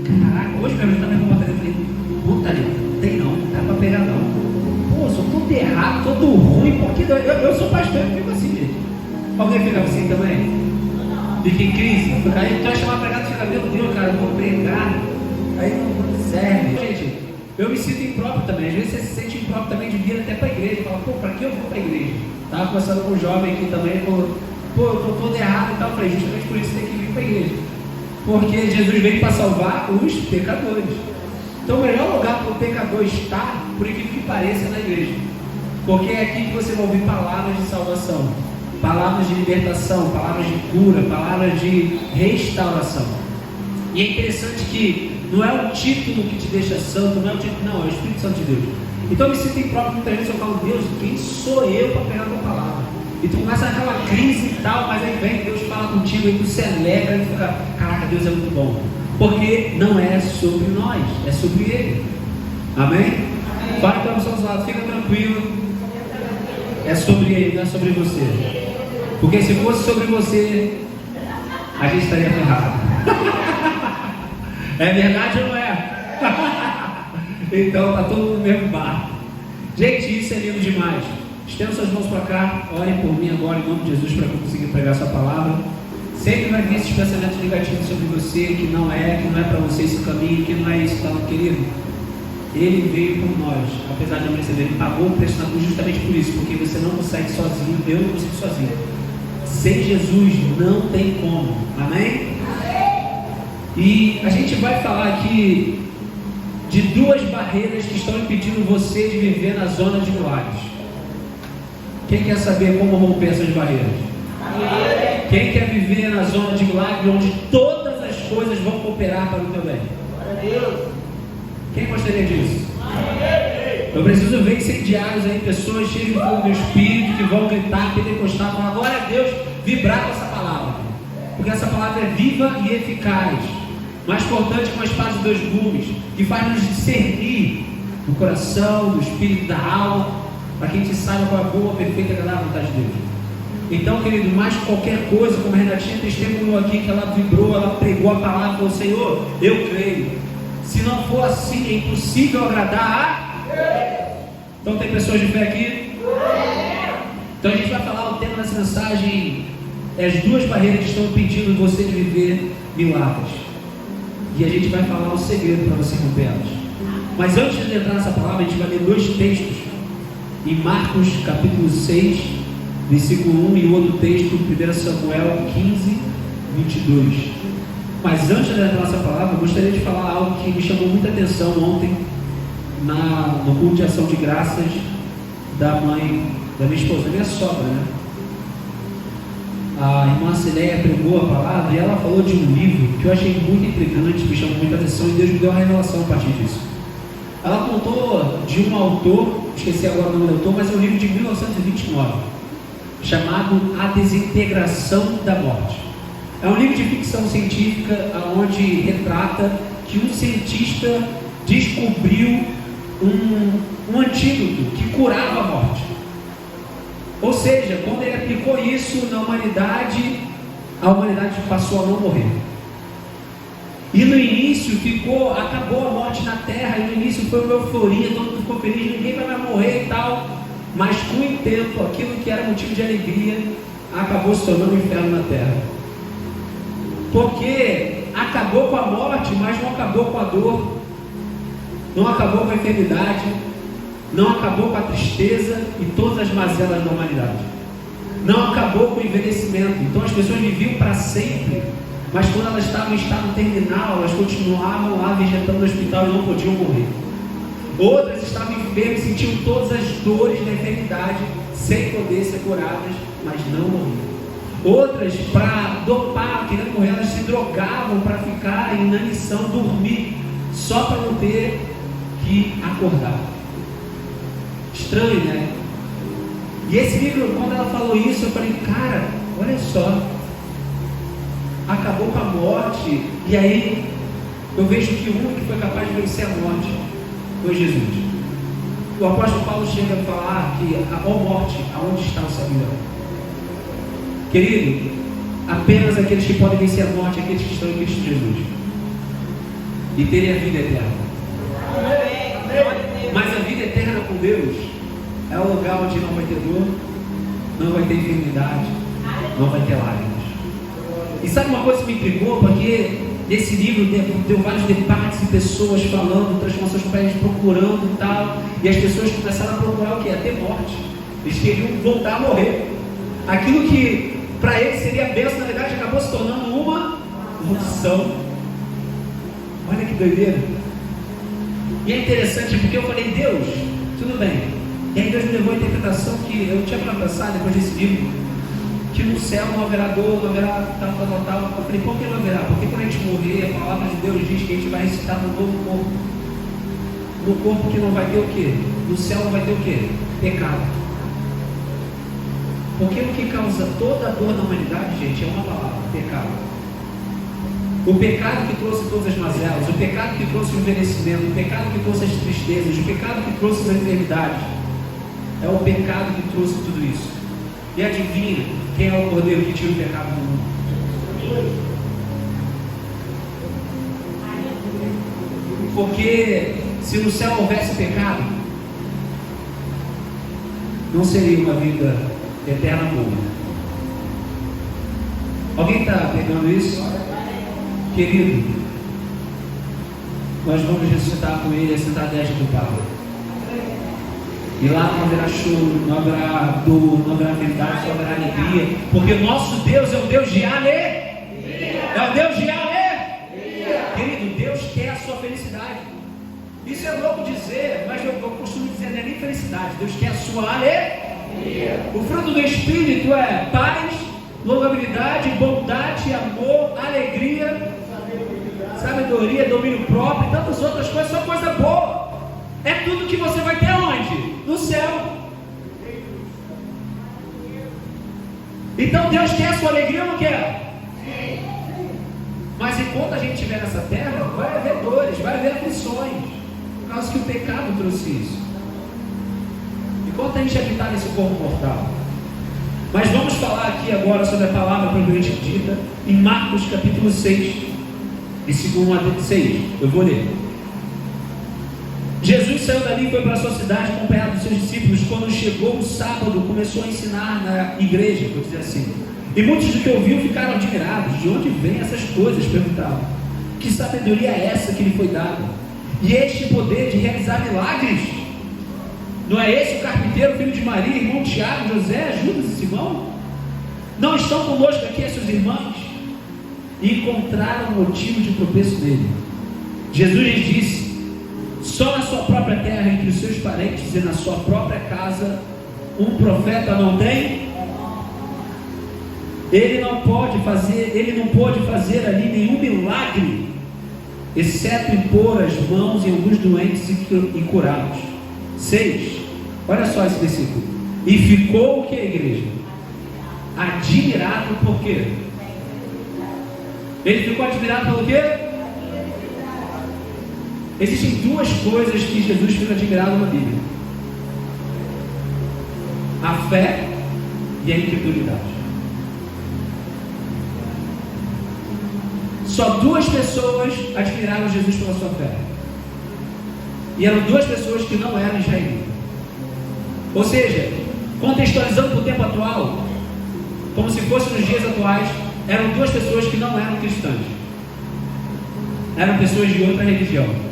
Caraca, hoje mesmo eu também vou bater. Eu falei, puta ali, não tem não dá pra pegar não. Pô, sou todo errado, todo ruim, porque eu sou pastor e fico assim, gente. Alguém fica assim também? Fica em crise? Aí tu vai chamar pregado e fica, meu Deus, cara, eu vou pregar. Aí não serve. Gente, eu me sinto impróprio também. Às vezes você se sente impróprio também de vir até pra igreja. Fala, pô, pra que eu vou pra igreja? Tava conversando com um jovem aqui também, falou, pô, eu tô todo errado e tal. Eu falei, justamente por isso você tem que vir pra igreja. Porque Jesus veio para salvar os pecadores. Então o melhor lugar para o pecador estar, por incrível que pareça, é na igreja. Porque é aqui que você vai ouvir palavras de salvação, palavras de libertação, palavras de cura, palavras de restauração. E é interessante que não é o título que te deixa santo, não é o título, não, é o Espírito Santo de Deus. Então eu me sinto impróprio muitas vezes, eu falo, Deus, quem sou eu para pegar a tua palavra? E tu começa aquela crise e tal, mas aí vem, Deus fala contigo, e tu se alegra e fica, caraca, Deus é muito bom. Porque não é sobre nós, é sobre Ele. Amém? Fala para os seus lados, fica tranquilo. É sobre Ele, não é sobre você. Porque se fosse sobre você, a gente estaria ferrado. É verdade ou não é? Então tá todo mundo no mesmo barco. Gente, isso é lindo demais. Estenda suas mãos para cá, orem por mim agora em nome de Jesus para que eu consiga pregar essa palavra. Sempre vai vir esses pensamentos negativos sobre você, que não é para você esse caminho, que não é isso, tá, querido? Ele veio por nós, apesar de não receber, ele pagou o preço na cruz justamente por isso, porque você não consegue sozinho, eu não consigo sozinho. Sem Jesus não tem como, amém? E a gente vai falar aqui de duas barreiras que estão impedindo você de viver na zona de milagres. Quem quer saber como romper essas barreiras? Quem quer viver na zona de milagre, onde todas as coisas vão cooperar para o teu bem? Quem gostaria disso? Eu preciso ver incendiários aí, pessoas cheias de fogo do Espírito, que vão gritar, pentecostar, falar glória a Deus, vibrar com essa palavra. Porque essa palavra é viva e eficaz, mais cortante que uma espada de dois gumes, que faz nos discernir do coração, do espírito, da alma, para que a gente saiba qual é a boa, perfeita e agradável vontade de Deus. Então, querido, mais qualquer coisa, como a Renatinha testemunhou aqui, que ela vibrou, ela pregou a palavra, falou, Senhor, eu creio. Se não for assim, é impossível agradar a... Então tem pessoas de fé aqui? Então a gente vai falar o tema dessa mensagem, as duas barreiras que estão impedindo você de viver milagres. E a gente vai falar o segredo para você romper elas. Mas antes de entrar nessa palavra, a gente vai ler dois textos. Em Marcos capítulo 6, versículo 1 e outro texto, 1 Samuel 15, 22. Mas antes de entrar nessa palavra, eu gostaria de falar algo que me chamou muita atenção ontem no culto de ação de graças da mãe da minha esposa, minha sogra, né? A irmã Cileia pregou a palavra e ela falou de um livro que eu achei muito intrigante, me chamou muita atenção e Deus me deu uma revelação a partir disso. Ela contou de um autor, esqueci agora o nome do autor, mas é um livro de 1929, chamado A Desintegração da Morte. É um livro de ficção científica onde retrata que um cientista descobriu um antídoto que curava a morte. Ou seja, quando ele aplicou isso na humanidade, a humanidade passou a não morrer. E no início acabou a morte na terra, e no início foi uma euforia, todo mundo ficou feliz, ninguém vai mais morrer e tal. Mas com o tempo, aquilo que era motivo de alegria, acabou se tornando um inferno na terra. Porque acabou com a morte, mas não acabou com a dor, não acabou com a enfermidade, não acabou com a tristeza e todas as mazelas da humanidade. Não acabou com o envelhecimento. Então as pessoas viviam para sempre, mas quando elas estavam em estado terminal, elas continuavam lá vegetando no hospital e não podiam morrer. Outras estavam enfermas, sentiam todas as dores da enfermidade, sem poder ser curadas, mas não morriam. Outras, para dopar, querendo morrer, elas se drogavam para ficar em inanição, dormir, só para não ter que acordar. Estranho, né? E esse livro, quando ela falou isso, eu falei, cara, olha só, acabou com a morte, e aí eu vejo que o único que foi capaz de vencer a morte foi Jesus. O apóstolo Paulo chega a falar que, ó morte, aonde está o seu aguilhão? Querido, apenas aqueles que podem vencer a morte, aqueles que estão em Cristo Jesus. e teria vida eterna. Mas a vida eterna com Deus é o lugar onde não vai ter dor, não vai ter enfermidade, não vai ter lágrimas. E sabe uma coisa que me intrigou? Porque nesse livro deu vários debates e pessoas falando, transformações pés procurando e tal, e as pessoas começaram a procurar o que? Até morte. Eles queriam voltar a morrer. Aquilo que para eles seria bênção, na verdade acabou se tornando uma maldição. Olha que doideira. E é interessante porque eu falei, Deus, tudo bem. E aí Deus me levou a interpretação que eu tinha para pensar depois desse livro, que no céu não haverá dor, não haverá tal. Eu falei, por que não haverá? Porque quando a gente morrer, a palavra de Deus diz que a gente vai ressuscitar no novo corpo. No corpo que não vai ter o quê? No céu não vai ter o quê? Pecado. Porque o que causa toda a dor na humanidade, gente, é uma palavra, pecado. O pecado que trouxe todas as mazelas, o pecado que trouxe o envelhecimento, o pecado que trouxe as tristezas, o pecado que trouxe as enfermidades, é o pecado que trouxe tudo isso. E adivinha quem é o cordeiro que tira o pecado do mundo? Porque se no céu houvesse pecado, não seria uma vida eterna boa. Alguém está pegando isso? Querido, nós vamos ressuscitar com ele sentar à destra do Pai. E lá não haverá choro, não haverá dor, não haverá verdade, só haverá alegria. Porque o nosso Deus é o Deus de alegria. É o Deus de alegria. Querido, Deus quer a sua felicidade. Isso é louco dizer, mas eu costumo dizer, não é nem felicidade. Deus quer a sua alegria. O fruto do Espírito é paz, longanimidade, bondade, amor, alegria, sabedoria, domínio próprio e tantas outras coisas. Só coisa boa. É tudo que você vai ter onde? No céu. Então Deus quer a sua alegria ou não quer? Sim. Mas enquanto a gente estiver nessa terra, vai haver dores, vai haver aflições, por causa que o pecado trouxe isso. Enquanto a gente habitar nesse corpo mortal. Mas vamos falar aqui agora sobre a palavra propriamente dita em Marcos capítulo 6, versículo 1 a 6. Eu vou ler. Jesus saiu dali e foi para a sua cidade acompanhado dos seus discípulos. Quando chegou o sábado, começou a ensinar na igreja, vou dizer assim. E muitos do que ouviam ficaram admirados. De onde vêm essas coisas? Perguntavam. Que sabedoria é essa que lhe foi dada? E este poder de realizar milagres? Não é esse o carpinteiro, filho de Maria, irmão de Tiago, José, Judas e Simão? Não estão conosco aqui as suas irmãs? E encontraram motivo de tropeço nele. Jesus lhes disse: só na sua própria terra, entre os seus parentes e na sua própria casa, um profeta não tem? Ele não pôde fazer ali nenhum milagre, exceto impor as mãos em alguns doentes e curá-los. 6. Olha só esse versículo. E ficou o que, a igreja? Admirado por quê? Ele ficou admirado pelo quê? Existem duas coisas que Jesus fica admirado na Bíblia: a fé e a incredulidade. Só duas pessoas admiraram Jesus pela sua fé, e eram duas pessoas que não eram israelitas. Ou seja, contextualizando para o tempo atual, como se fosse nos dias atuais, eram duas pessoas que não eram cristãs, eram pessoas de outra religião.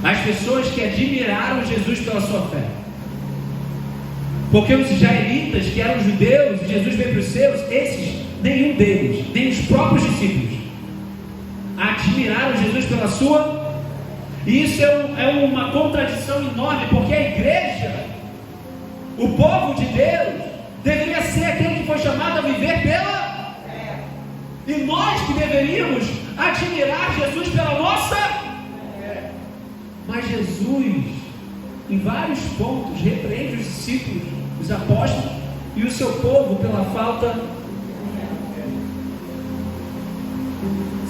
As pessoas que admiraram Jesus pela sua fé. Porque os israelitas, que eram judeus, e Jesus veio para os seus, esses, nenhum deles, nem os próprios discípulos, admiraram Jesus pela sua. E isso é uma contradição enorme, porque a igreja, o povo de Deus, deveria ser aquele que foi chamado a viver pela fé. E nós que deveríamos admirar Jesus pela nossa fé. Mas Jesus, em vários pontos, repreende os discípulos, os apóstolos e o seu povo pela falta.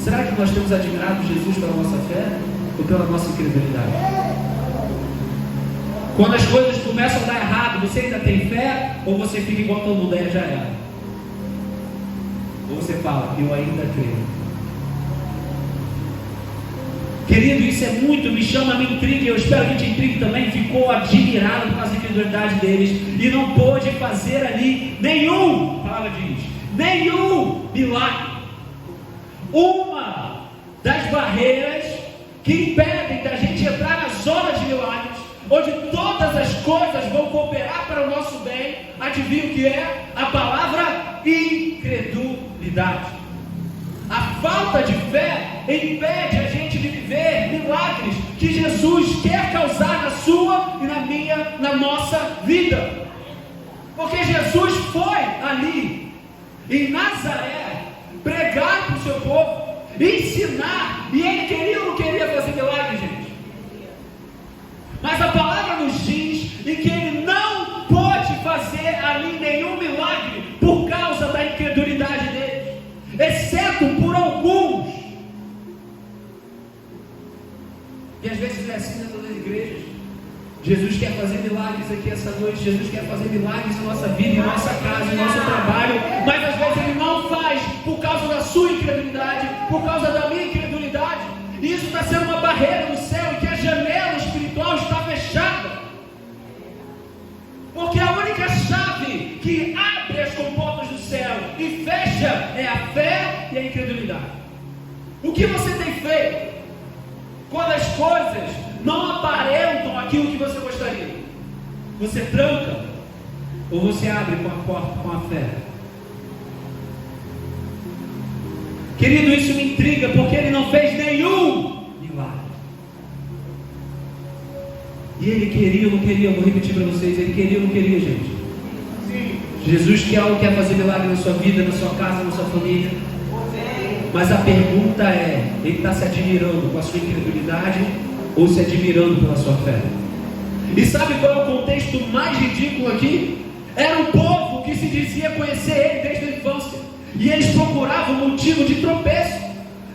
Será que nós temos admirado Jesus pela nossa fé ou pela nossa incredulidade? Quando as coisas começam a dar errado, você ainda tem fé ou você fica igual todo mundo, já era? Ou você fala, eu ainda creio? Querido, isso é muito, me chama, me intriga, eu espero que te intrigue também. Ficou admirado com a incredulidade deles e não pôde fazer ali nenhum, a palavra diz, nenhum milagre. Uma das barreiras que impedem da gente entrar na zona de milagres, onde todas as coisas vão cooperar para o nosso bem, adivinha o que é? A palavra incredulidade. A falta de fé impede a gente de viver milagres que Jesus quer causar na sua e na minha, na nossa vida. Porque Jesus foi ali em Nazaré pregar para o seu povo, ensinar, e ele queria ou não queria fazer milagres, gente? Mas a palavra nos diz em que ele não pode fazer ali nenhum milagre por causa da incredulidade deles, exceto por alguns. E às vezes é assim nas igrejas. Jesus quer fazer milagres aqui essa noite, Jesus quer fazer milagres em nossa vida, em nossa casa, em nosso trabalho, mas às vezes ele não faz por causa da sua incredulidade, por causa da minha incredulidade. E isso está sendo uma barreira no céu, e que a janela espiritual está fechada, porque a única chave que abre as comportas do céu e fecha é a fé e a incredulidade. O que você tem feito quando as coisas não aparentam aquilo que você gostaria? Você tranca ou você abre com a porta, com a fé? Querido, isso me intriga, porque ele não fez nenhum milagre. E ele queria ou não queria? Eu vou repetir para vocês, ele queria ou não queria, gente? Sim. Jesus quer fazer milagre na sua vida, na sua casa, na sua família. Mas a pergunta é, ele está se admirando com a sua incredulidade ou se admirando pela sua fé? E sabe qual é o contexto mais ridículo aqui? Era um povo que se dizia conhecer ele desde a infância, e eles procuravam motivo de tropeço.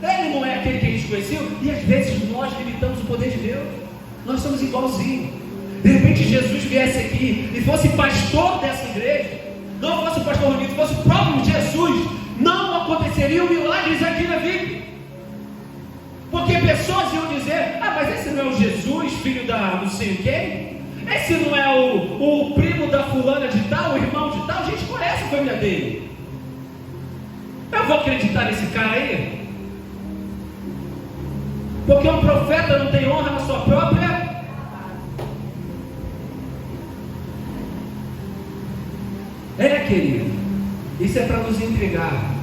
Ele não é aquele que eles conheciam, e às vezes nós limitamos o poder de Deus. Nós somos igualzinhos. De repente Jesus viesse aqui e fosse pastor dessa igreja, não fosse o pastor Ronildo, fosse o próprio Jesus, não aconteceriam milagres aqui na vida. Porque pessoas iam dizer, mas esse não é o Jesus, filho da não sei o quê? Esse não é o primo da fulana de tal, o irmão de tal? A gente conhece a família dele. Eu vou acreditar nesse cara aí? Porque um profeta não tem honra na sua própria. Querido, isso é para nos intrigar.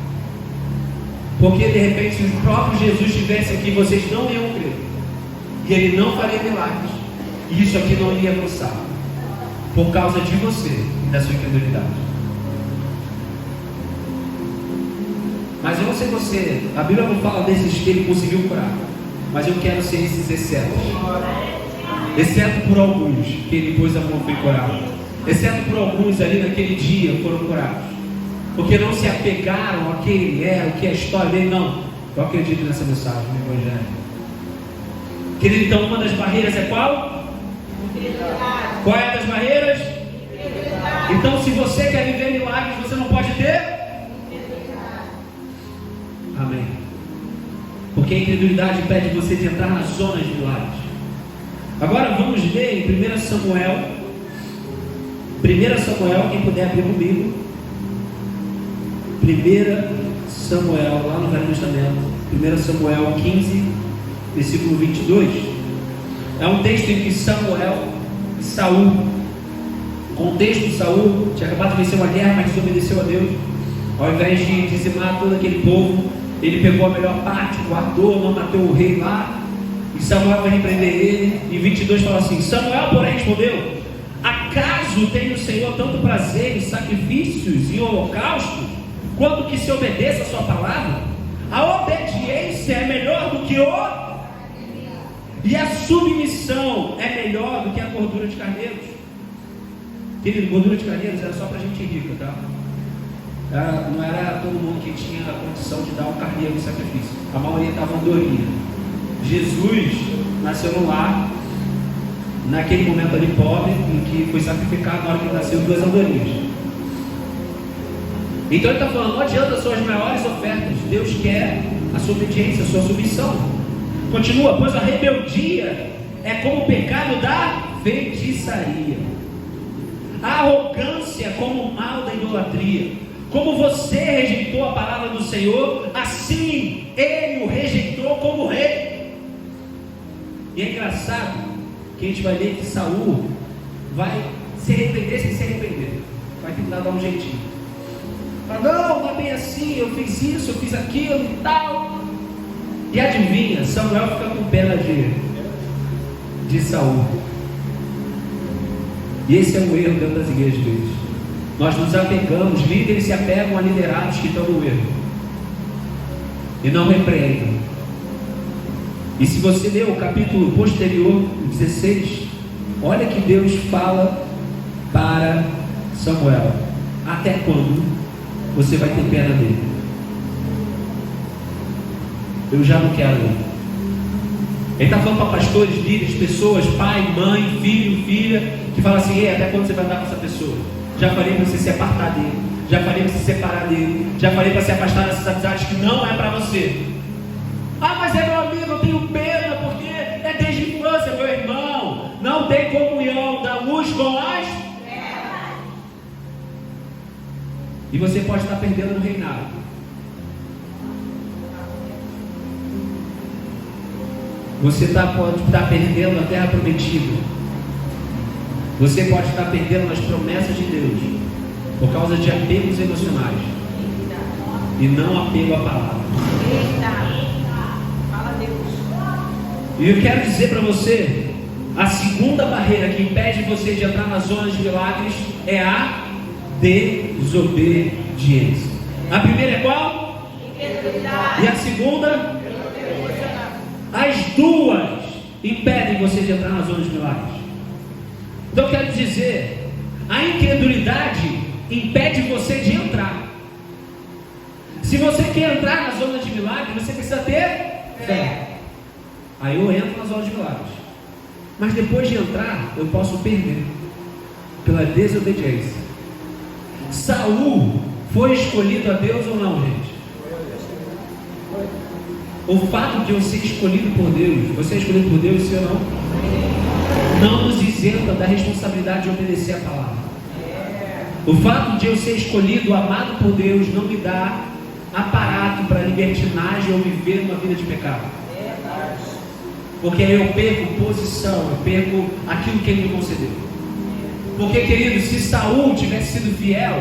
Porque de repente, se o próprio Jesus estivesse aqui, vocês não iam crer, e ele não faria milagres, e isso aqui não iria avançar, por causa de você e da sua incredulidade. Mas eu não sei você, a Bíblia não fala desses que ele conseguiu curar, mas eu quero ser esses excetos, exceto por alguns que ele pôs a mão e foi curado, exceto por alguns ali naquele dia foram curados, porque não se apegaram ao que ele é, o que é a história dele. Não, eu acredito nessa mensagem do Evangelho. Querido, então uma das barreiras é qual? Qual é a das barreiras? Então, se você quer viver milagres, você não pode ter? Amém. Porque a incredulidade impede você de entrar nas zonas de milagres. Agora vamos ler em 1 Samuel. 1 Samuel, quem puder abrir comigo. 1 Samuel, lá no Velho Testamento. 1 Samuel 15, versículo 22. É um texto em que Samuel e Saul, contexto de Saul, tinha acabado de vencer uma guerra, mas desobedeceu a Deus. Ao invés de dizimar todo aquele povo, ele pegou a melhor parte, guardou, não matou o rei lá. E Samuel vai repreender ele. E 22 fala assim: Samuel, porém, respondeu: acaso tem o Senhor tanto prazer em sacrifícios e holocaustos, quanto que se obedeça a sua palavra? A obediência é melhor do que o... E a submissão é melhor do que a gordura de carneiros. Querido, gordura de carneiros era só para gente rica, tá? Não era todo mundo que tinha a condição de dar um carneiro em sacrifício. A maioria estava andorinha. Jesus nasceu no lar, naquele momento ali pobre, em que foi sacrificado na hora que ele nasceu 2 andorinhas. Então ele está falando, não adianta suas maiores ofertas. Deus quer a sua obediência, a sua submissão. Continua, pois a rebeldia é como o pecado da feitiçaria, a arrogância como o mal da idolatria. Como você rejeitou a palavra do Senhor, assim ele o rejeitou como rei. E é engraçado que a gente vai ver que Saul vai se arrepender sem se arrepender, vai tentar dar um jeitinho. Fala, não é bem assim, eu fiz isso, eu fiz aquilo e tal. E adivinha, Samuel fica com pena de Saul. E esse é um erro dentro das igrejas de Deus. Nós nos apegamos, líderes se apegam a liderados que estão no erro e não repreendem. E se você ler o capítulo posterior, 16, olha que Deus fala para Samuel: até quando você vai ter pena dele? Eu já não quero ele. Ele está falando para pastores, líderes, pessoas, pai, mãe, filho, filha, que falam assim: ei, até quando você vai andar com essa pessoa? Já falei para você se apartar dele, já falei para você se separar dele, já falei para se afastar dessas amizades que não é para você. Ah, mas é meu amigo, eu tenho pena porque é desde a infância, meu irmão. Não tem comunhão da luz com as trevas. E você pode estar perdendo o reinado. Você pode estar perdendo a terra prometida. Você pode estar perdendo as promessas de Deus por causa de apegos emocionais e não apego à palavra. Fala Deus. E eu quero dizer para você, a segunda barreira que impede você de entrar na zona de milagres é a desobediência. A primeira é qual? E a segunda? As duas impedem você de entrar na zona de milagres. Então eu quero dizer, a incredulidade impede você de entrar. Se você quer entrar na zona de milagres, você precisa ter fé. Aí eu entro na zona de milagres. Mas depois de entrar, eu posso perder pela desobediência. Saul foi escolhido a Deus ou não, gente? O fato de eu ser escolhido por Deus, você é escolhido por Deus, sim ou não? Não nos isenta da responsabilidade de obedecer a palavra. O fato de eu ser escolhido, amado por Deus, não me dá aparato para libertinagem ou viver uma vida de pecado. Porque aí eu perco posição, eu perco aquilo que Ele me concedeu. Porque, querido, se Saul tivesse sido fiel,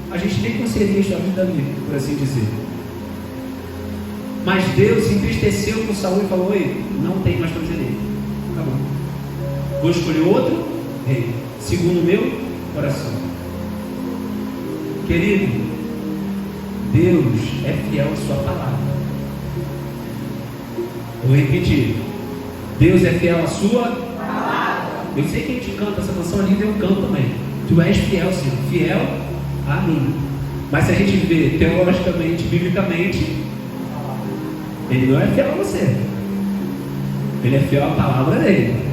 a gente nem concedia a vida dele, por assim dizer. Mas Deus se entristeceu com Saul e falou: ei, não tem mais prazer nele. Tá bom. Vou escolher outro rei, segundo o meu coração. Querido, Deus é fiel à sua palavra. Vou repetir: Deus é fiel à sua palavra. Eu sei que a gente canta essa canção ali, eu canto também. Tu és fiel, Senhor, fiel a mim. Mas se a gente vê teologicamente, biblicamente, Ele não é fiel a você. Ele é fiel à palavra dele.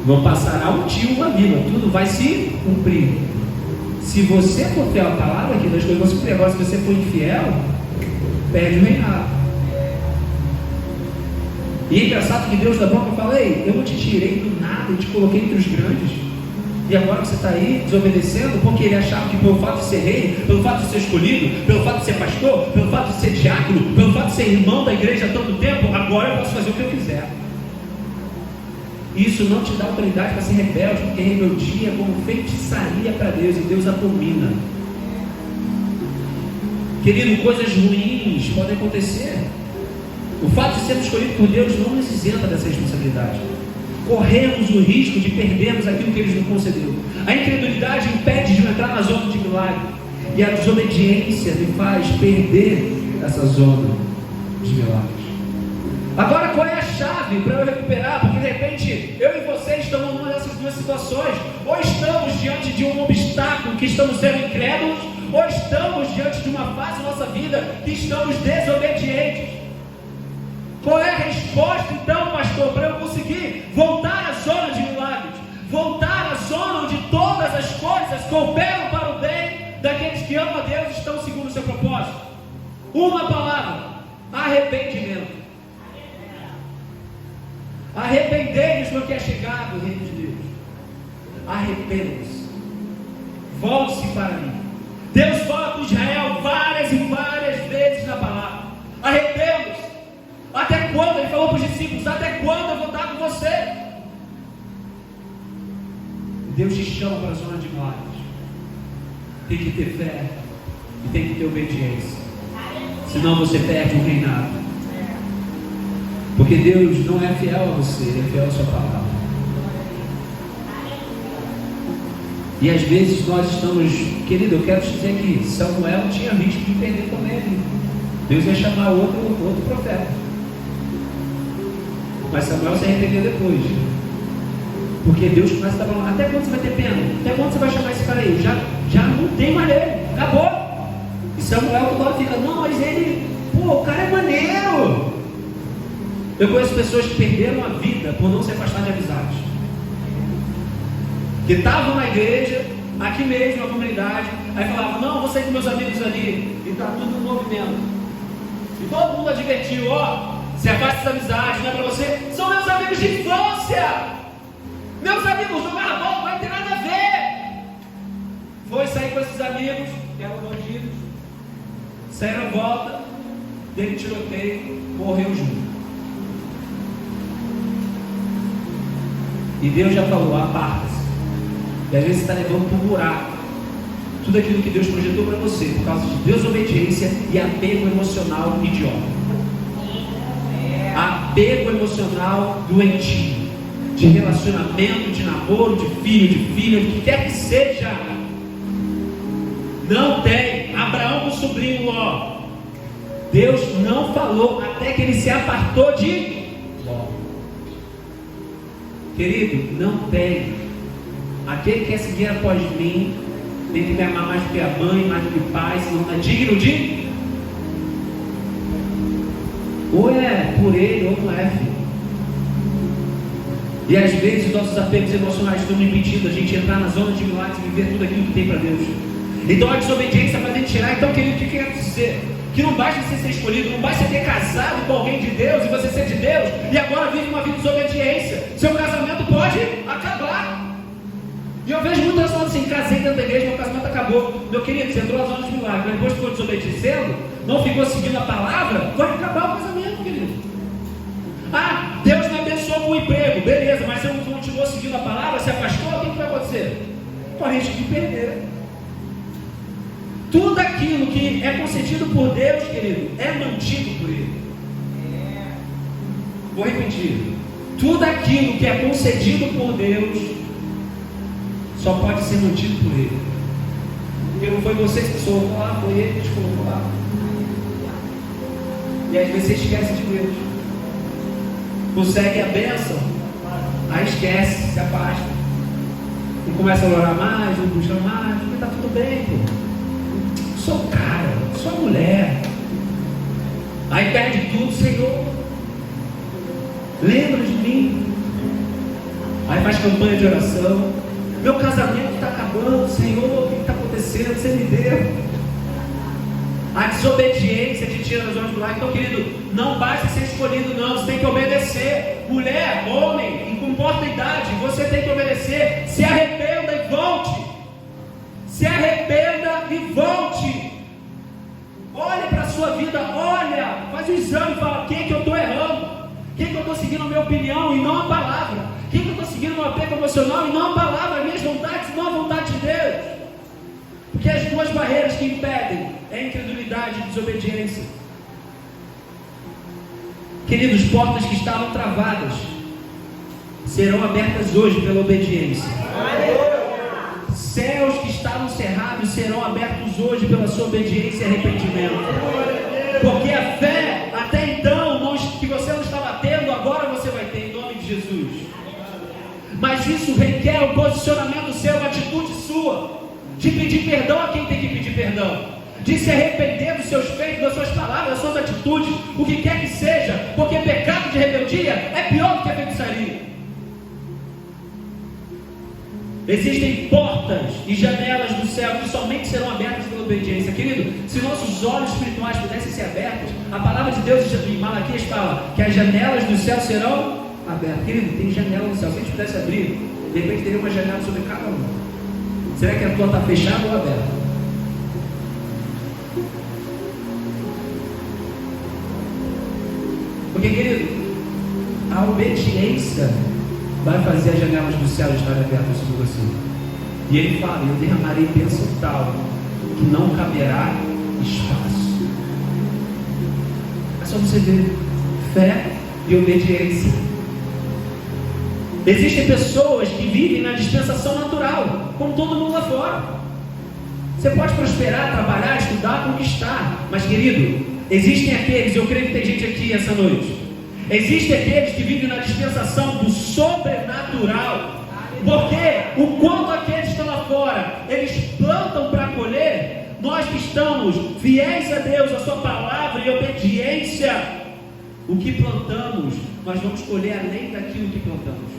Não passará um tio, uma vírgula, tudo vai se cumprir. Se você for fiel à palavra, que das coisas vão se cumprir. Agora, se você for infiel, perde o reinado. E é engraçado que Deus da boca fala: ei, eu não te tirei do nada e te coloquei entre os grandes. E agora você está aí desobedecendo porque ele achava que pelo fato de ser rei, pelo fato de ser escolhido, pelo fato de ser pastor, pelo fato de ser diácono, pelo fato de ser irmão da igreja há tanto tempo, agora eu posso fazer o que eu quiser. Isso não te dá autoridade para ser rebelde, porque rebeldia é como feitiçaria para Deus e Deus abomina. Querido, coisas ruins podem acontecer. O fato de sermos escolhidos por Deus não nos isenta dessa responsabilidade. Corremos o risco de perdermos aquilo que Ele nos concedeu. A incredulidade impede de eu entrar na zona de milagre, e a desobediência me faz perder essa zona de milagres. Agora, qual é a chave para eu recuperar? Porque de repente eu e você estamos numa dessas duas situações. Ou estamos diante de um obstáculo que estamos sendo incrédulos, ou estamos diante de uma fase da nossa vida que estamos desobedientes. Qual é a resposta então, pastor, para eu conseguir voltar à zona de milagres? Voltar à zona onde todas as coisas cooperam para o bem daqueles que amam a Deus e estão segundo o seu propósito. Uma palavra: arrependimento. Arrependei-vos, porque é chegado o reino de Deus. Arrependam-se. Volte-se para mim. Deus fala com Israel várias e várias vezes na palavra. Arrependam-se. Até quando? Ele falou para os discípulos: até quando eu vou estar com você? Deus te chama para a zona de glórias. Tem que ter fé e tem que ter obediência. Senão você perde o reinado. Porque Deus não é fiel a você, Ele é fiel à sua palavra. E às vezes nós estamos, querido, eu quero te dizer que Samuel tinha risco de perder também ali. Deus ia chamar outro profeta. Mas Samuel se arrependeu depois. Porque Deus começa a estar falando: até quando você vai ter pena? Até quando você vai chamar esse cara aí? Já não tem mais ele, acabou. E Samuel toda hora fica: não, mas ele, o cara é maneiro. Eu conheço pessoas que perderam a vida por não se afastar de amizades. Que estavam na igreja, aqui mesmo, na comunidade, aí falavam: não, vou sair com meus amigos ali, e está tudo no movimento. E todo mundo advertiu: se afaste das amizades, não é para você, são meus amigos de infância. Meus amigos jogaram bola, não vai ter nada a ver. Foi sair com esses amigos, que eram bandidos, saíram de volta, dele tiroteio, morreu junto. E Deus já falou: aparta-se. E às vezes você está levando para um buraco tudo aquilo que Deus projetou para você, por causa de desobediência e apego emocional idiota. Apego emocional doentio, de relacionamento, de namoro, de filho, de filha, do que quer que seja. Não tem. Abraão com o sobrinho Ló, Deus não falou até que ele se apartou de Ló. Querido, não tem. Aquele que quer seguir após mim tem que me amar mais do que a mãe, mais do que o pai, senão não é digno de. Ou é por ele ou não é, filho. E às vezes os nossos apegos emocionais estão impedindo a gente entrar na zona de milagres e viver tudo aquilo que tem para Deus. Então a desobediência vai tirar. Então, querido, o que eu quero dizer? Que não basta você ser escolhido, não basta ter casado com alguém de Deus e você ser de Deus e agora vive uma vida de desobediência. Seu casamento pode acabar. E eu vejo muitas pessoas assim: casei dentro da igreja, meu casamento acabou. Meu querido, você entrou na zona de milagres, mas depois ficou desobedecendo, não ficou seguindo a palavra, vai acabar o casamento, querido. Deus me abençoou com o emprego, beleza, mas você não continuou seguindo a palavra, se afastou, o que vai acontecer? Corre risco de perder. Tudo aquilo que é concedido por Deus, querido, é mantido por Ele. Vou repetir: tudo aquilo que é concedido por Deus só pode ser mantido por Ele. Porque não foi você que se colocou lá, foi Ele que te colocou lá. E às vezes você esquece de Deus. Consegue a bênção, aí esquece, se afasta. E começa a orar mais, não busca mais, porque está tudo bem, pô. Sou cara, sou mulher. Aí perde tudo: Senhor, lembra de mim. Aí faz campanha de oração: meu casamento está acabando, Senhor, o que está acontecendo? Você me deu. A desobediência te tira das zonas do lar. Então, querido, não basta ser escolhido, não. Você tem que obedecer. Mulher, homem, em comporta idade, você tem que obedecer. Se arrependa e volte. Se arrependa e volte. Olhe para a sua vida, olha, faz um exame e fala: quem que eu estou errando? Quem que eu estou seguindo a minha opinião e não a palavra? Quem que eu estou seguindo o meu apego emocional e não a palavra, as minhas vontades e não a vontade de Deus? Porque as duas barreiras que impedem é a incredulidade e a desobediência. Queridos, portas que estavam travadas serão abertas hoje pela obediência. Céus que estavam cerrados serão abertos hoje pela sua obediência e arrependimento. Porque a fé, até então, que você não estava tendo, agora você vai ter, em nome de Jesus. Mas isso requer um posicionamento seu, uma atitude sua, de pedir perdão a quem tem que pedir perdão, de se arrepender dos seus feitos, das suas palavras, das suas atitudes, o que quer que seja, porque pecado de rebeldia é pior do que a feitiçaria. Existem portas e janelas do céu que somente serão abertas pela obediência. Querido, se nossos olhos espirituais pudessem ser abertos, a palavra de Deus em Malaquias fala que as janelas do céu serão aberta. Querido, tem janela no céu. Se a gente pudesse abrir, de repente teria uma janela sobre cada um. Será que a tua está fechada ou aberta? Porque, querido, a obediência vai fazer as janelas do céu estarem abertas sobre você. E ele fala: eu derramarei bênção tal que não caberá espaço. É só você ver fé e obediência. Existem pessoas que vivem na dispensação natural, como todo mundo lá fora. Você pode prosperar, trabalhar, estudar, conquistar, mas, querido, existem aqueles, eu creio que tem gente aqui essa noite, existem aqueles que vivem na dispensação do sobrenatural, porque o quanto aqueles que estão lá fora, eles plantam para colher, nós que estamos fiéis a Deus, a sua palavra e obediência, o que plantamos, nós vamos colher além daquilo que plantamos.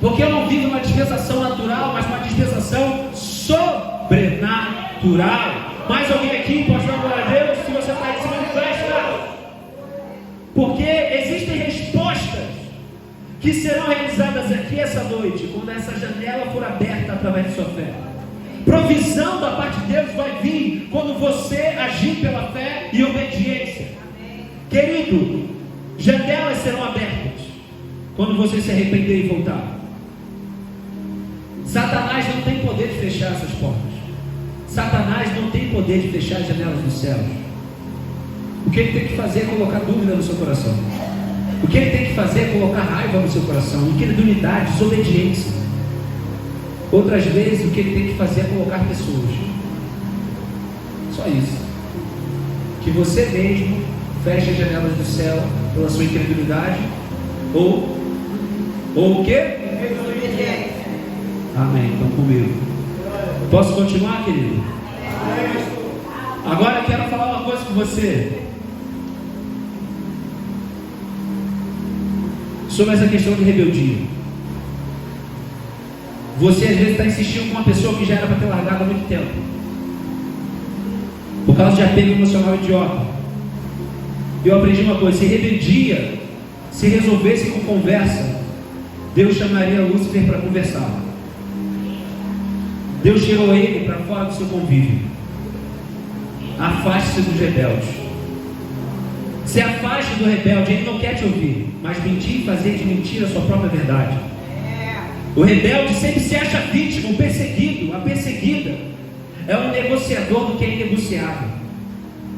Porque eu não vivo uma dispensação natural, mas uma dispensação sobrenatural. Mais alguém aqui pode dar glória a Deus? Se você está aí, se manifesta. Porque existem respostas que serão realizadas aqui essa noite, quando essa janela for aberta através de sua fé. Provisão da parte de Deus vai vir quando você agir pela fé e obediência. Querido, janelas serão abertas quando você se arrepender e voltar. Satanás não tem poder de fechar essas portas. Satanás não tem poder de fechar as janelas dos céus. O que ele tem que fazer é colocar dúvida no seu coração. O que ele tem que fazer é colocar raiva no seu coração, incredulidade, desobediência. Outras vezes o que ele tem que fazer é colocar pessoas. Só isso. Que você mesmo feche as janelas do céu pela sua incredulidade ou o quê? Amém, estão comigo. Posso continuar, querido? Agora eu quero falar uma coisa com você sobre essa questão de rebeldia. Você às vezes está insistindo com uma pessoa que já era para ter largado há muito tempo, por causa de apego emocional idiota. Eu aprendi uma coisa: se rebeldia se resolvesse com conversa, Deus chamaria Lúcifer para conversar. Deus tirou ele para fora do seu convívio. Afaste-se dos rebeldes. Se afaste do rebelde, ele não quer te ouvir, mas mentir e fazer de mentira a sua própria verdade. O rebelde sempre se acha vítima, o perseguido, a perseguida. É um negociador do que é inegociável.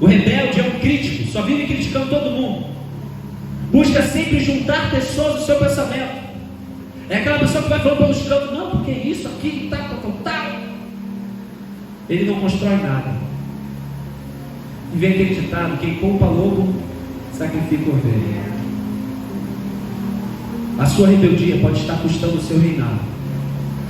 O rebelde é um crítico, só vive criticando todo mundo. Busca sempre juntar pessoas no seu pensamento. É aquela pessoa que vai falando pelos cantos: não, porque isso aqui, tá. Ele não constrói nada. E vem aquele ditado: quem poupa lobo, sacrifica ovelha. A sua rebeldia pode estar custando o seu reinado.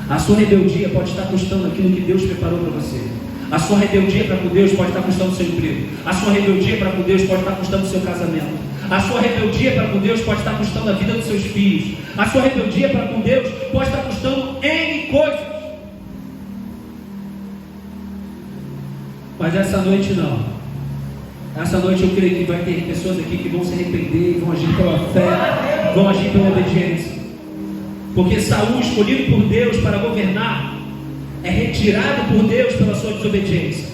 A sua rebeldia pode estar custando aquilo que Deus preparou para você. A sua rebeldia para com Deus pode estar custando o seu emprego. A sua rebeldia para com Deus pode estar custando o seu casamento. A sua rebeldia para com Deus pode estar custando a vida dos seus filhos. A sua rebeldia para com Deus pode estar custando N coisas. Mas essa noite não. Essa noite eu creio que vai ter pessoas aqui que vão se arrepender e vão agir pela fé, vão agir pela obediência. Porque Saul, escolhido por Deus para governar, é retirado por Deus pela sua desobediência.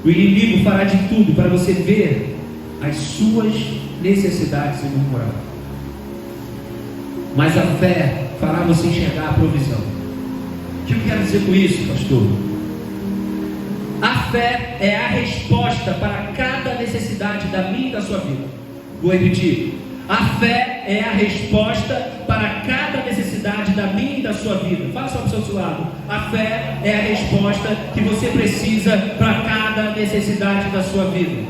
O inimigo fará de tudo para você ver as suas necessidades e murmurar. Mas a fé fará você enxergar a provisão. O que eu quero dizer com isso, pastor? A fé é a resposta para cada necessidade da minha e da sua vida. Vou repetir. A fé é a resposta para cada necessidade da minha e da sua vida. Fala só para o seu lado. A fé é a resposta que você precisa para cada necessidade da sua vida.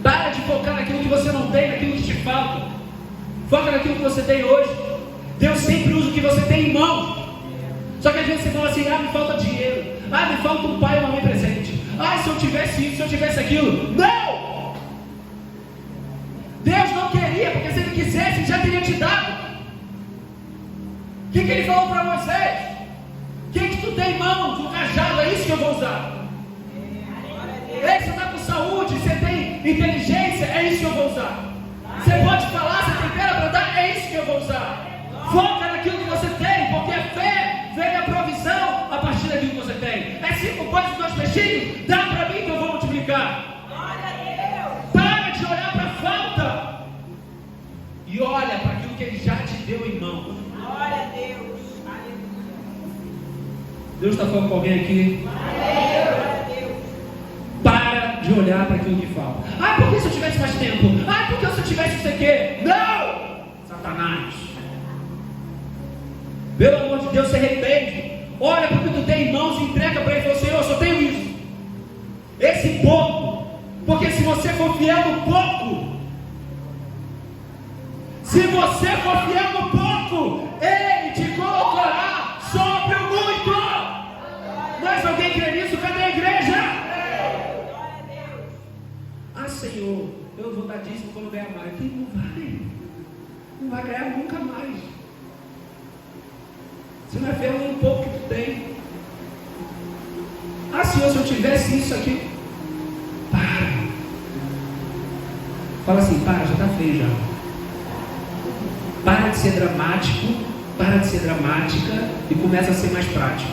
Para de focar naquilo que você não tem, naquilo que te falta. Foca naquilo que você tem hoje. Deus sempre usa o que você tem em mãos. Só que às vezes você fala assim: me falta dinheiro, me falta um pai ou uma mãe presente, se eu tivesse isso, se eu tivesse aquilo. Não! Deus não queria, porque se Ele quisesse, Ele já teria te dado. O que Ele falou para Moisés? O que tu tem em mãos? Um cajado, é isso que eu vou usar. Ei, você está com saúde, você tem inteligência, é isso que eu vou usar. Você pode falar, você tem pena para dar, é isso que eu vou usar. Foca naquilo que você tem, porque a fé vem a provisão a partir daquilo que você tem. É 5 pães e 2 peixinhos, dá para mim que eu vou multiplicar. Para de olhar para a falta e olha para aquilo que Ele já te deu em mão. Glória a Deus. Deus está falando com alguém aqui? Para de olhar para aquilo que falta. Ah, porque se eu tivesse mais tempo? Ah, porque se eu tivesse isso aqui? Não! Satanás! Pelo amor de Deus, se arrepende. Olha para o que tu tem em mãos e entrega para Ele. Fala, Senhor, eu só tenho isso. Esse pouco. Porque se você for fiel no pouco, Ele te colocará sobre o muito. Mas alguém crê nisso? Cadê a igreja? Ah, Senhor, eu vou dar dízimo quando ganhar mais. Quem não vai ganhar nunca mais. Você não é fiel nem um pouco que tu tem. Ah, Senhor, se eu tivesse isso aqui. Para. Fala assim, para, já está feio já. Para de ser dramático, para de ser dramática e começa a ser mais prático.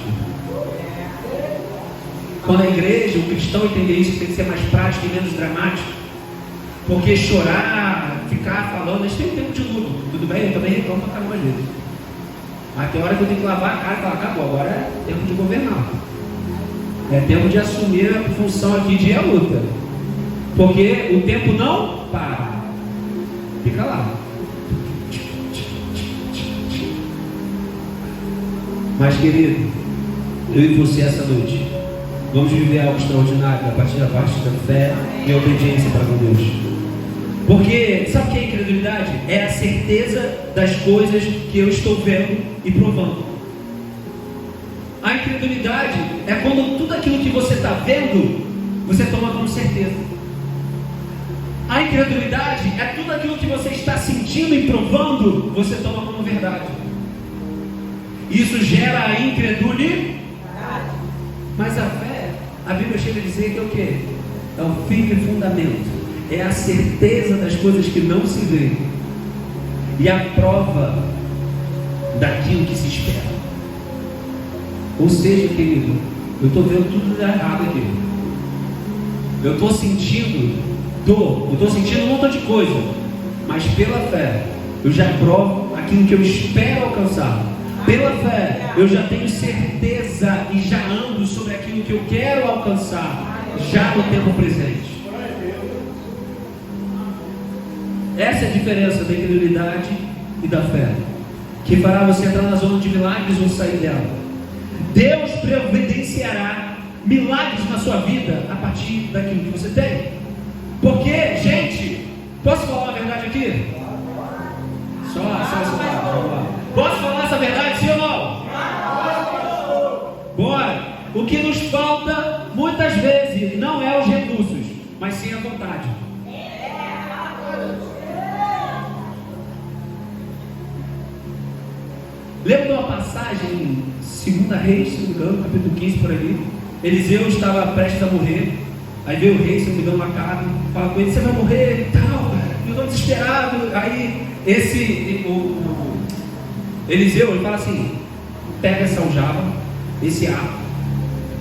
Quando a igreja, o cristão entender isso, tem que ser mais prático e menos dramático. Porque chorar, ficar falando, a gente tem um tempo de luto. Tudo bem? Eu também reclamo pra caramba às vezes. Mas tem hora que eu tenho que lavar a cara e falar, acabou, agora é tempo de governar. É tempo de assumir a função aqui de a luta. Porque o tempo não para. Fica lá. Mas querido, eu e você essa noite vamos viver algo extraordinário a partir da parte da fé e obediência para com Deus. Porque sabe o que é incredulidade? É a certeza das coisas que eu estou vendo e provando. A incredulidade é quando tudo aquilo que você está vendo, você toma como certeza. A incredulidade é tudo aquilo que você está sentindo e provando, você toma como verdade. Isso gera a incredulidade. Mas a fé, a Bíblia chega a dizer que é o quê? É o firme fundamento. É a certeza das coisas que não se vê. E a prova daquilo que se espera. Ou seja, querido, eu estou vendo tudo errado aqui. Eu estou sentindo dor, eu estou sentindo um montão de coisa. Mas pela fé, eu já provo aquilo que eu espero alcançar. Pela fé, eu já tenho certeza e já ando sobre aquilo que eu quero alcançar, já no tempo presente. Essa é a diferença da incredulidade e da fé, que fará você entrar na zona de milagres ou sair dela. Deus providenciará milagres na sua vida a partir daquilo que você tem. Porque, gente, posso falar uma verdade aqui? Só vamos lá. Posso falar essa verdade, sim ou não? Bora! O que nos falta muitas vezes não é os recursos, mas sim a vontade. Lembra de uma passagem em 2 Reis, se não me engano, capítulo 15 por ali? Eliseu estava prestes a morrer. Aí veio o rei, se não me engano, Acabe, fala com ele, você vai morrer e tal, ficou desesperado. Aí Eliseu, ele fala assim, pega essa aljava, esse arco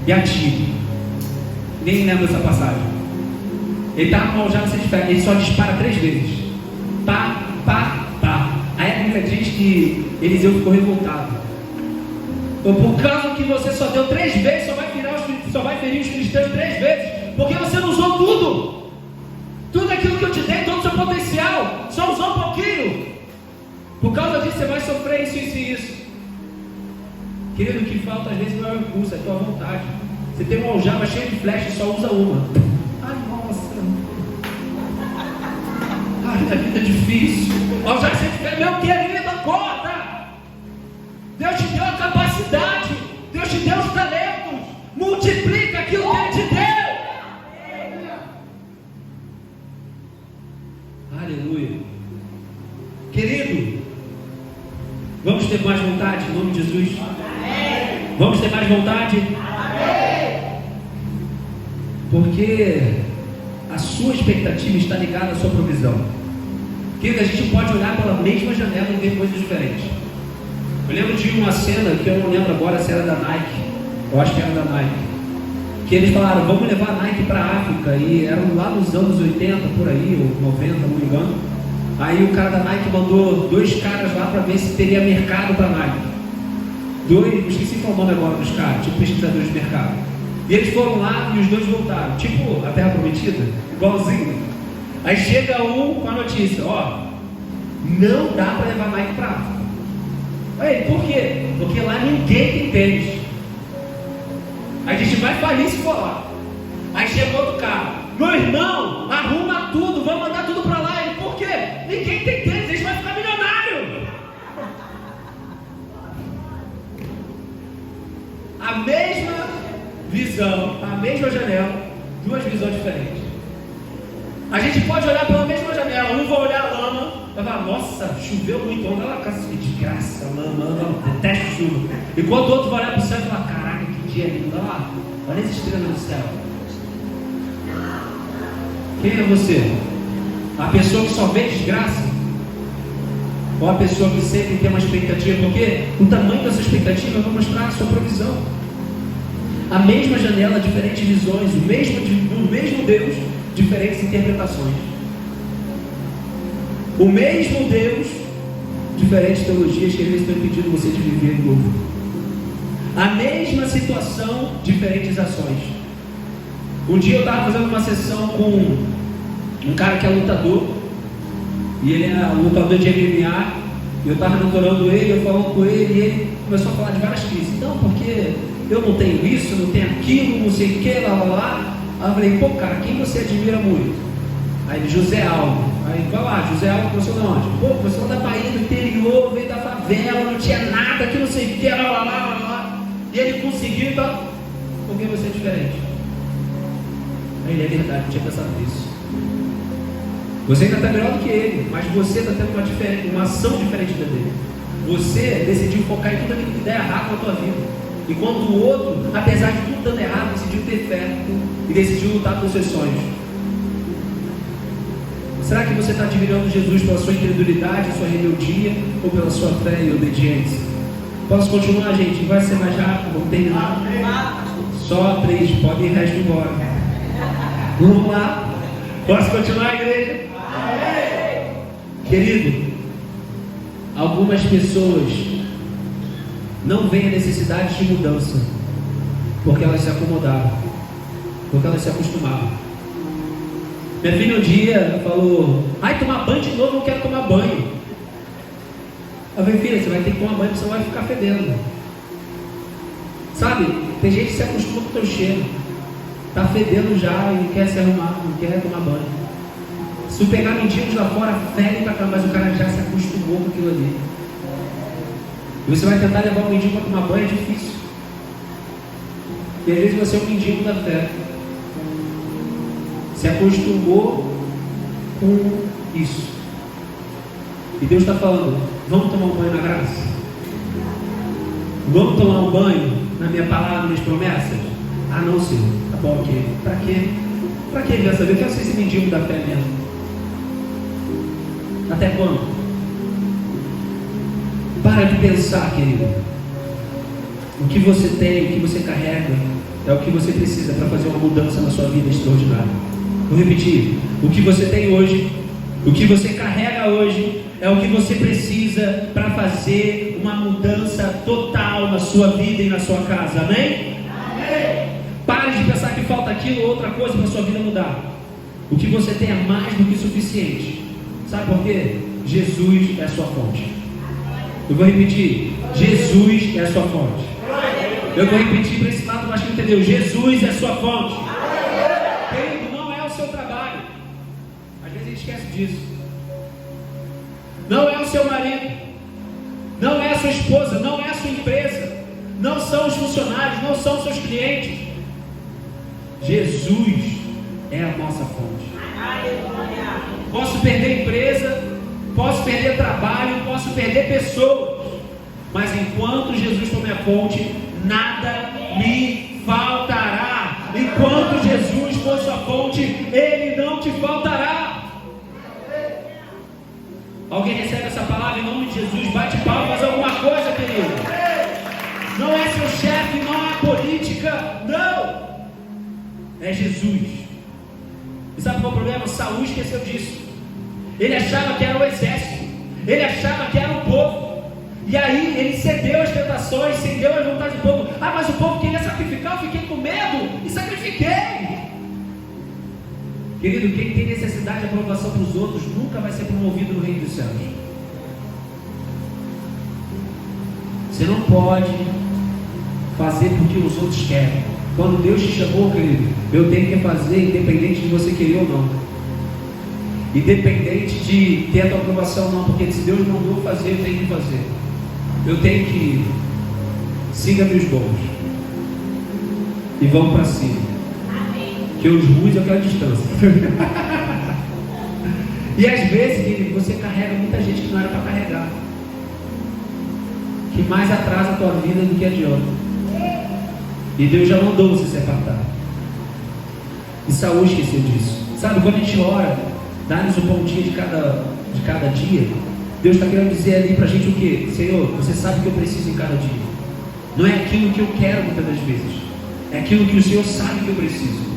e atire. Nem lembro dessa passagem. Ele estava com uma aljava, ele só dispara 3 vezes. Pá, pá, pá. Aí a Bíblia diz que Eliseu ficou revoltado. Então, por causa que você só deu 3 vezes, só vai ferir os cristãos 3 vezes, porque você não usou tudo. Tudo aquilo que eu te dei, todo o seu potencial, só usou um pouquinho. Por causa disso você vai sofrer isso e isso. Querido, o que falta às vezes não é o recurso, é a tua vontade. Você tem uma aljava cheia de flecha e só usa uma. Ai, nossa. Ai, a vida é difícil. Aljava cheia de flecha, meu querido, acorda. Deus te deu a capacidade, Deus te deu os talentos. Multiplica aquilo que Ele te deu. Aleluia. Querido, vamos ter mais vontade em nome de Jesus? Amém. Vamos ter mais vontade? Amém. Porque a sua expectativa está ligada à sua provisão. Querido, a gente pode olhar pela mesma janela e ver coisas diferentes. Eu lembro de uma cena, que eu não lembro agora se era da Nike, eu acho que era da Nike, que eles falaram, vamos levar a Nike para a África, e eram lá nos anos 80, por aí, ou 90, não me engano. Aí o cara da Nike mandou 2 caras lá para ver se teria mercado para a Nike. 2, esqueci qual o nome agora dos caras, tipo pesquisadores de mercado. E eles foram lá e os 2 voltaram, tipo a Terra Prometida, igualzinho. Aí chega um com a notícia, ó, não dá para levar Nike para a África. Aí, por quê? Porque lá ninguém tem tênis. A gente vai falir se for lá. Aí chega outro cara, meu irmão, arruma tudo, vamos mandar tudo para lá. Ele, por quê? Ninguém tem tênis, a gente vai ficar milionário. A mesma visão, a mesma janela, 2 visões diferentes. A gente pode olhar pela mesma janela, um vai olhar a lama, vai falar, nossa, choveu muito, olha lá, casa de graça, lama, detesto chuva. Enquanto o outro vai olhar para o céu e falar, caraca, que dia lindo, olha lá, olha as estrelas no céu. Quem é você? A pessoa que só vê desgraça? Ou a pessoa que sempre tem uma expectativa? Porque o tamanho dessa expectativa vai mostrar a sua provisão. A mesma janela, diferentes visões, o mesmo Deus, diferentes interpretações. O mesmo Deus, diferentes teologias que às vezes estão impedindo você de viver novo. A mesma situação, diferentes ações. Um dia eu estava fazendo uma sessão com um cara que é lutador, e ele é lutador de MMA, e eu estava mentorando ele, eu falando com ele, e ele começou a falar de várias crises. Então, porque eu não tenho isso, não tenho aquilo, não sei o que, lá. Aí eu falei, pô cara, quem você admira muito? Aí ele, José Aldo. Aí vai lá, José Aldo começou de onde? Pô, começou da Bahia, do interior, veio da favela, não tinha nada, que não sei o que, lá. E ele conseguiu, então, por que você é diferente? Aí ele, é verdade, não tinha pensado nisso. Você ainda está melhor do que ele, mas você está tendo uma ação diferente da dele. Você decidiu focar em tudo aquilo que der errado na tua vida. Enquanto o outro, apesar de tudo dando errado, decidiu ter fé e decidiu lutar pelos seus sonhos. Será que você está admirando Jesus pela sua incredulidade, sua rebeldia, ou pela sua fé e obediência? Posso continuar, gente? Vai ser mais rápido, vamos terminar. Só 3, pode ir o resto embora. Vamos lá. Posso continuar, igreja? Querido, algumas pessoas não veem a necessidade de mudança porque elas se acomodaram, porque elas se acostumaram. Minha filha um dia falou, ai, tomar banho de novo, eu não quero tomar banho. Eu falei, filha, você vai ter que tomar banho porque você vai ficar fedendo. Sabe, tem gente que se acostuma com o teu cheiro, está fedendo já e quer se arrumar, não quer tomar banho. Se tu pegar mendigos lá fora, fede pra cá, mas o cara já se acostumou com aquilo ali. E você vai tentar levar o mendigo para tomar banho, é difícil. E às vezes você é um mendigo da fé. Se acostumou com isso. E Deus está falando, vamos tomar um banho na graça? Vamos tomar um banho na minha palavra, nas promessas? Ah não, Senhor, tá bom, ok. Para quê? Para quê, já saber? Eu quero ser esse mendigo da fé mesmo. Até quando? Para de pensar, querido. O que você tem, o que você carrega, é o que você precisa para fazer uma mudança na sua vida extraordinária. Vou repetir. O que você tem hoje, o que você carrega hoje, é o que você precisa para fazer uma mudança total na sua vida e na sua casa. Amém? Amém. Pare de pensar que falta aquilo ou outra coisa para a sua vida mudar. O que você tem é mais do que suficiente. Sabe por quê? Jesus é a sua fonte. Eu vou repetir. Jesus é a sua fonte. Eu vou repetir para esse lado, mas que entendeu? Jesus é a sua fonte. Querido, não é o seu trabalho. Às vezes a gente esquece disso. Não é o seu marido. Não é a sua esposa. Não é a sua empresa. Não são os funcionários. Não são os seus clientes. Jesus é a nossa fonte. Posso perder empresa, posso perder trabalho, posso perder pessoas, mas enquanto Jesus for minha fonte, nada me faltará. Enquanto Jesus for sua fonte, Ele não te faltará. Alguém recebe essa palavra em nome de Jesus? Bate palma, faz alguma coisa, querido. Não é seu chefe, não é a política, não. É Jesus. E sabe qual é o problema? Saul esqueceu disso. Ele achava que era o exército. Ele achava que era o povo. E aí ele cedeu às tentações, cedeu às vontades do povo. Ah, mas o povo queria sacrificar, eu fiquei com medo e sacrifiquei. Querido, quem tem necessidade de aprovação para os outros nunca vai ser promovido no reino dos céus. Você não pode fazer porque os outros querem. Quando Deus te chamou, querido, eu tenho que fazer independente de você querer ou não. Independente de ter a tua aprovação ou não, porque se Deus mandou fazer, eu tenho que fazer. Eu tenho que ir. Siga meus bons e vamos para cima. Que os ruins eu quero distância. E às vezes, querido, você carrega muita gente que não era para carregar, que mais atrasa a tua vida do que adianta. E Deus já mandou você se apartar. E Saul esqueceu disso. Sabe, quando a gente ora, dá-nos o pontinho de cada dia, Deus está querendo dizer ali para a gente o quê? Senhor, você sabe o que eu preciso em cada dia. Não é aquilo que eu quero muitas das vezes, é aquilo que o Senhor sabe que eu preciso.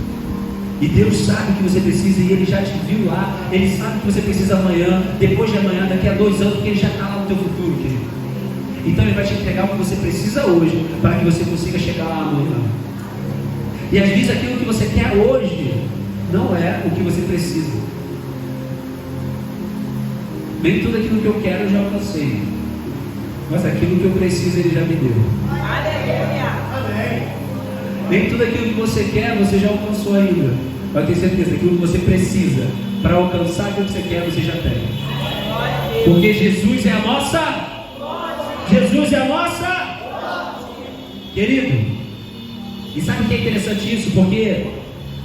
E Deus sabe o que você precisa e Ele já te viu lá. Ele sabe o que você precisa amanhã, depois de amanhã, daqui a 2 anos, porque Ele já está lá no teu futuro, querido. Então Ele vai te entregar o que você precisa hoje, para que você consiga chegar lá amanhã. E às vezes aquilo que você quer hoje não é o que você precisa. Nem tudo aquilo que eu quero eu já alcancei, mas aquilo que eu preciso Ele já me deu. Nem tudo aquilo que você quer você já alcançou ainda. Mas tenho certeza, aquilo que você precisa para alcançar aquilo que você quer, você já tem. Porque Jesus é a nossa. Jesus é a nossa. Querido, e sabe o que é interessante isso? Porque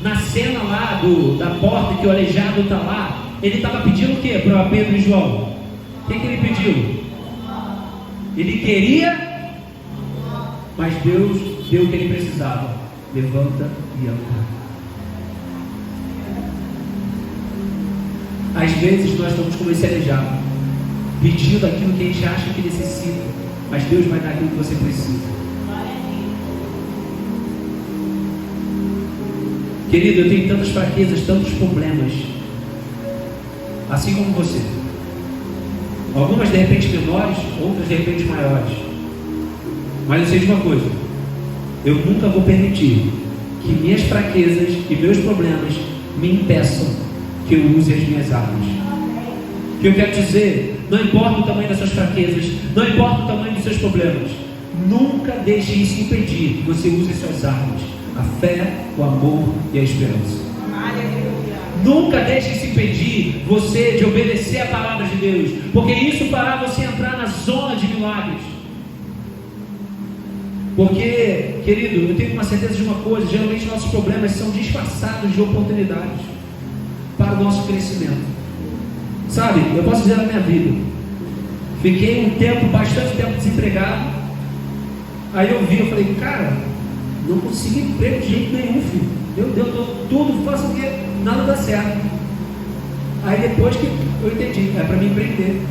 na cena lá da porta que o aleijado está lá, ele estava pedindo o que para Pedro e João? O que ele pediu? Ele queria, mas Deus deu o que ele precisava. Levanta e anda. Às vezes nós estamos como esse aleijado, pedindo aquilo que a gente acha que necessita, mas Deus vai dar aquilo que você precisa. Querido, eu tenho tantas fraquezas, tantos problemas, assim como você. Algumas de repente menores, outras de repente maiores. Mas eu sei de uma coisa: eu nunca vou permitir que minhas fraquezas e meus problemas me impeçam que eu use as minhas armas. O que eu quero dizer, não importa o tamanho das suas fraquezas, não importa o tamanho dos seus problemas, nunca deixe isso impedir que você use as suas armas: a fé, o amor e a esperança. Nunca deixe isso impedir você de obedecer a palavra de Deus, porque isso fará você entrar na zona de milagres. Porque, querido, eu tenho uma certeza de uma coisa: geralmente nossos problemas são disfarçados de oportunidades para o nosso crescimento. Sabe, eu posso dizer na minha vida, fiquei bastante tempo desempregado. Aí eu falei, cara, não consegui emprego de jeito nenhum, filho. Meu Deus, tudo faço o que nada dá certo. Aí depois que eu entendi, é para me empreender.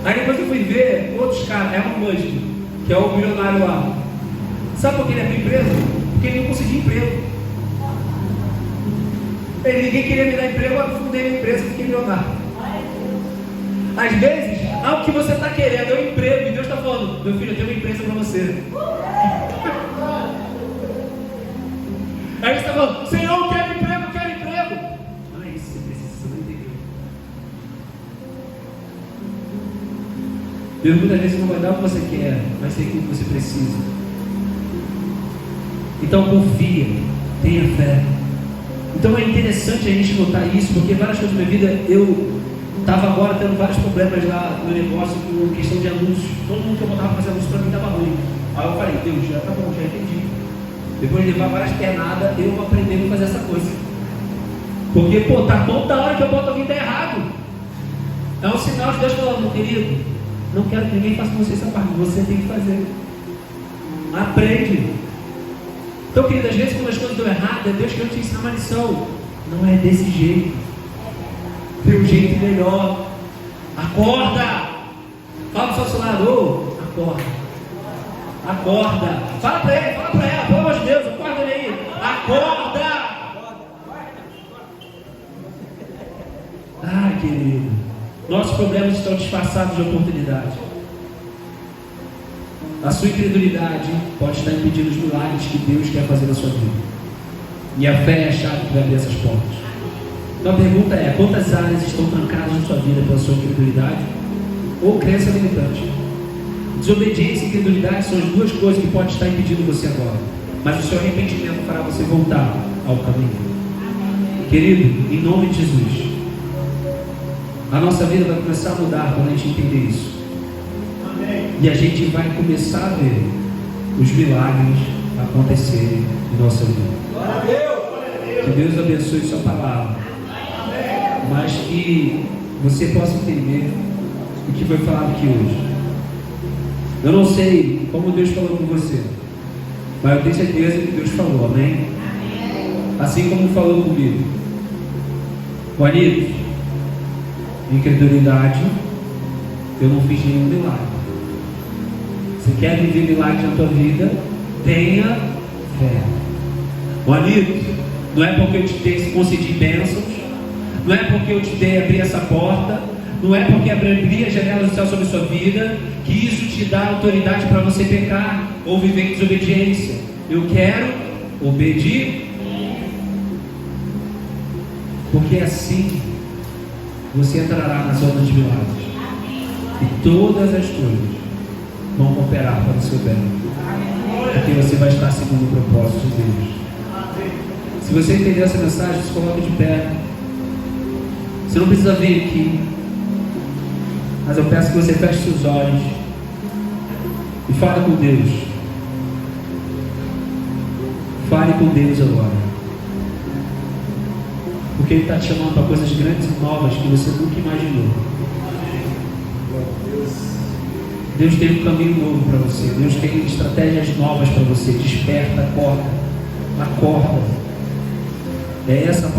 Aí depois eu fui ver outros caras, Elon Musk, que é o milionário lá. Sabe por que ele abriu empresa? Porque ele não conseguia emprego. Ninguém queria me dar emprego, eu fundei a empresa e fiquei milionário. Às vezes, algo que você está querendo é um emprego, e Deus está falando, meu filho, eu tenho uma empresa para você. Aí você está falando, Senhor, eu quero emprego, eu quero emprego. Não é isso que você precisa, você não entendeu. Deus muitas vezes não vai dar o que você quer, vai ser aquilo que você precisa. Então confia, tenha fé. Então é interessante a gente notar isso, porque várias coisas na minha vida, eu estava agora tendo vários problemas lá no negócio com questão de anúncios. Todo mundo que eu botava para fazer anúncio para mim estava ruim. Aí eu falei, Deus, já tá bom, já entendi. Depois de levar várias pernadas, eu aprendi a fazer essa coisa. Porque, tá bom da hora que eu boto alguém tá errado. É um sinal de Deus falando, querido, não quero que ninguém faça com você essa parte, você tem que fazer. Aprende. Então, querido, às vezes quando as coisas dão errado, é Deus querendo te ensinar uma lição. Não é desse jeito. Tem um jeito melhor. Acorda. Fala para o seu lado, ô, acorda. Acorda. Fala para ela, pelo amor de Deus, acorda ele aí. Acorda. Ai, querido, nossos problemas estão disfarçados de oportunidade. A sua incredulidade pode estar impedindo os milagres que Deus quer fazer na sua vida. E a fé é a chave que vai abrir essas portas. Então a pergunta é: quantas áreas estão trancadas na sua vida pela sua incredulidade ou crença limitante? Desobediência e incredulidade são as duas coisas que podem estar impedindo você agora. Mas o seu arrependimento fará você voltar ao caminho. Querido, em nome de Jesus, a nossa vida vai começar a mudar quando a gente entender isso. E a gente vai começar a ver os milagres acontecerem em nossa vida. Que Deus abençoe sua palavra, mas que você possa entender o que foi falado aqui hoje. Eu não sei como Deus falou com você, mas eu tenho certeza que Deus falou, amém? Assim como falou comigo. Juanito, incredulidade, eu não fiz nenhum milagre. Você quer viver milagres na tua vida? Tenha fé. Juanito, não é porque eu te dei concedi bênçãos, não é porque eu te dei abrir essa porta, não é porque abri a janela do céu sobre a sua vida, que isso te dá autoridade para você pecar ou viver em desobediência. Eu quero obedecer, porque assim você entrará na zona de milagres e todas as coisas vão cooperar para o seu bem, porque você vai estar segundo o propósito de Deus. Se você entender essa mensagem, se coloque de pé. Você não precisa vir aqui, mas eu peço que você feche seus olhos e fale com Deus. Fale com Deus agora, porque Ele está te chamando para coisas grandes e novas que você nunca imaginou. Deus tem um caminho novo para você. Deus tem estratégias novas para você. Desperta, acorda. É essa a